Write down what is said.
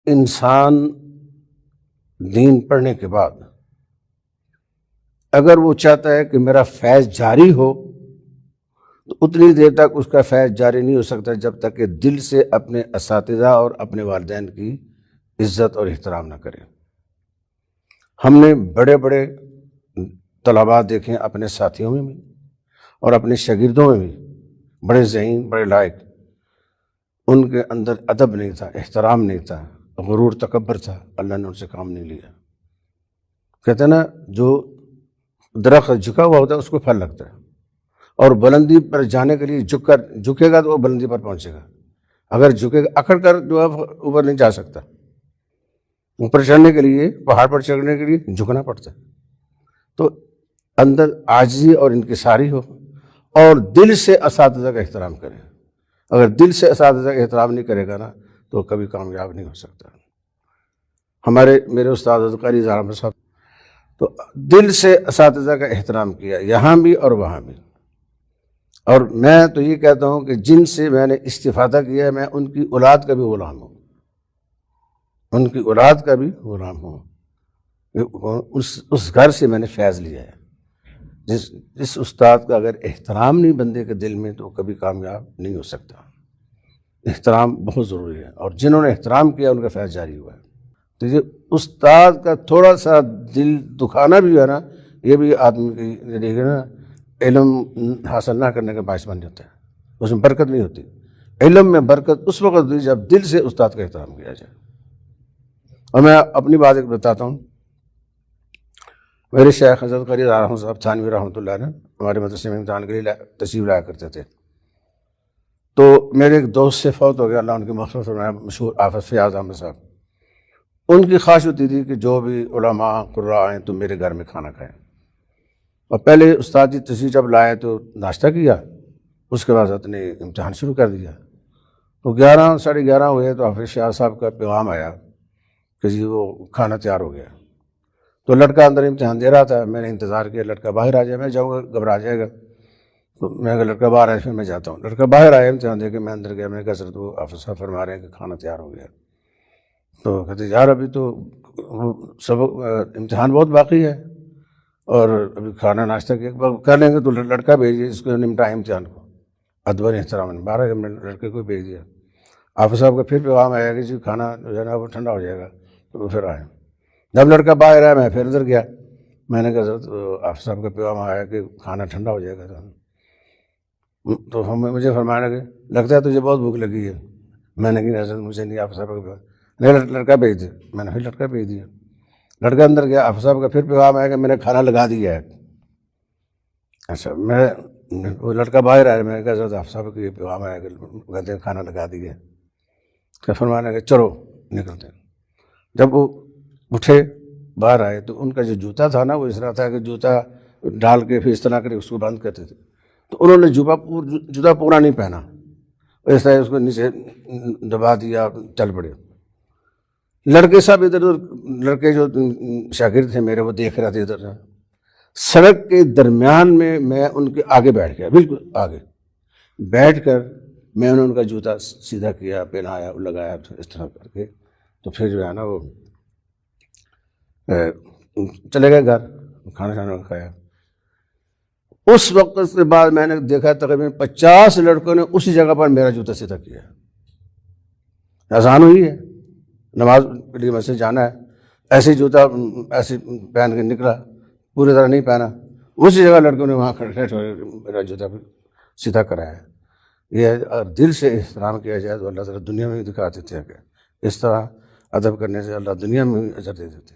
انسان دین پڑھنے کے بعد اگر وہ چاہتا ہے کہ میرا فیض جاری ہو تو اتنی دیر تک اس کا فیض جاری نہیں ہو سکتا جب تک کہ دل سے اپنے اساتذہ اور اپنے والدین کی عزت اور احترام نہ کرے۔ ہم نے بڑے بڑے طلباء دیکھے اپنے ساتھیوں میں بھی اور اپنے شاگردوں میں بھی، بڑے ذہین، بڑے لائق، ان کے اندر ادب نہیں تھا، احترام نہیں تھا، غرور تکبر تھا، اللہ نے ان سے کام نہیں لیا۔ کہتے ہیں نا جو درخت جھکا ہوا ہوتا ہے اس کو پھل لگتا ہے، اور بلندی پر جانے کے لیے جھکے گا تو وہ بلندی پر پہنچے گا، اگر جھکے گا اکڑ کر جو ہے اوپر نہیں جا سکتا۔ اوپر چڑھنے کے لیے، پہاڑ پر چڑھنے کے لیے جھکنا پڑتا ہے۔ تو اندر عاجزی اور انکساری ہو اور دل سے اساتذہ کا احترام کرے۔ اگر دل سے اساتذہ کا احترام نہیں کرے گا نا تو کبھی کامیاب نہیں ہو سکتا۔ میرے استاد قاری احمد صاحب تو دل سے اساتذہ کا احترام کیا، یہاں بھی اور وہاں بھی۔ اور میں تو یہ کہتا ہوں کہ جن سے میں نے استفادہ کیا ہے، میں ان کی اولاد کا بھی غلام ہوں، ان کی اولاد کا بھی غلام ہوں۔ اس گھر سے میں نے فیض لیا ہے۔ جس استاد کا اگر احترام نہیں بندے کے دل میں تو کبھی کامیاب نہیں ہو سکتا۔ احترام بہت ضروری ہے، اور جنہوں نے احترام کیا ان کا فیض جاری ہوا ہے۔ تو یہ استاد کا تھوڑا سا دل دکھانا بھی ہے نا، یہ بھی آدمی کی دیکھے نا علم حاصل نہ کرنے کا باعث بن جاتا ہے، اس میں برکت نہیں ہوتی۔ علم میں برکت اس وقت ہوتی جب دل سے استاد کا احترام کیا جائے۔ اور میں اپنی بات ایک بتاتا ہوں، میرے شیخ حضرت قاری احمد صاحب تھانوی رحمۃ اللہ علیہ ہمارے مدرسے میں امتحان کے لیے تشریف لایا کرتے تھے۔ تو میرے ایک دوست سے فوت ہو گیا، اللہ ان کی مغفرت فرمائے، مشہور حافظ فیاض احمد صاحب۔ ان کی خواہش ہوتی تھی کہ جو بھی علماء قراء آئیں تو میرے گھر میں کھانا کھائیں۔ اور پہلے استاد جی تشریف جب لائے تو ناشتہ کیا، اس کے بعد حضرت نے امتحان شروع کر دیا۔ تو 11 ساڑھے 11 ہوئے تو حافظ فیاض صاحب کا پیغام آیا کہ جی وہ کھانا تیار ہو گیا۔ تو لڑکا اندر امتحان دے رہا تھا، میں نے انتظار کیا لڑکا باہر آ جائے، میں جاؤں گا گھبرا جائے گا، تو میں اگر لڑکا باہر آئے پھر میں جاتا ہوں۔ لڑکا باہر آیا امتحان دے کے، میں اندر گیا، میں نے کہا حضرت وہ حافظ صاحب فرما رہے ہیں کہ کھانا تیار ہو گیا۔ تو کہتے یار ابھی تو سبق امتحان بہت باقی ہے اور ابھی کھانا ناشتہ کر لیں گے تو لڑکا بھیجیے اس کو نمٹائے امتحان کو۔ ادب احترام 12 میں لڑکے کو بھیج دیا۔ حافظ صاحب کا پھر پیغام آیا کہ جی کھانا جو ہے نا وہ ٹھنڈا ہو جائے گا، تو وہ پھر آئے۔ جب لڑکا باہر آیا میں پھر اندر گیا، میں نے کہا حضرت حافظ صاحب کا پیغام آیا کہ کھانا ٹھنڈا ہو جائے گا۔ تو مجھے فرمایا کہ لگتا ہے تجھے بہت بھوک لگی ہے۔ میں نے کہا حضرت مجھے نہیں، حافظ صاحب کا پیغام نہیں، لڑکا بھیج دیا۔ میں نے پھر لڑکا بھیج دیا، لڑکا اندر گیا، حافظ صاحب کا پھر پیغام آیا کہ میں نے کھانا لگا دیا ہے۔ اچھا، وہ لڑکا باہر آیا، میں نے کہا حضرت حافظ صاحب کا یہ پیغام آیا کہ کہتے ہیں کھانا لگا دیا ہے۔ کہ فرمایا کہ چلو نکلتے ہیں۔ جب وہ اٹھے باہر آئے تو ان کا جو جوتا تھا نا وہ اس طرح تھا کہ جوتا ڈال کے پھر اس طرح کر اس کو بند کرتے تھے، تو انہوں نے جوتا پورا نہیں پہنا، اس طرح اس کو نیچے دبا دیا، چل پڑے۔ لڑکے صاحب ادھر لڑکے جو شاگرد تھے میرے وہ دیکھ رہے تھے ادھر، سڑک کے درمیان میں میں ان کے آگے بیٹھ گیا، بالکل آگے بیٹھ کر میں نے ان کا جوتا سیدھا کیا، پہنایا، لگایا، اس طرح کر کے تو پھر جو ہے نا وہ چلے گئے گھر، کھانا شانا کھایا۔ اس وقت کے بعد میں نے دیکھا تقریباً 50 لڑکوں نے اسی جگہ پر میرا جوتا سیدھا کیا۔ اذان ہوئی ہے، نماز کے لیے مسجد جانا ہے، ایسے جوتا ایسے پہن کے نکلا، پوری طرح نہیں پہنا، اسی جگہ لڑکوں نے وہاں کھڑے میرا جوتا سیدھا کرایا۔ یہ دل سے احترام کیا جائے تو اللہ تعالیٰ دنیا میں بھی دکھا دیتے ہیں کہ اس طرح ادب کرنے سے اللہ دنیا میں بھی اجر دے دیتے ہیں۔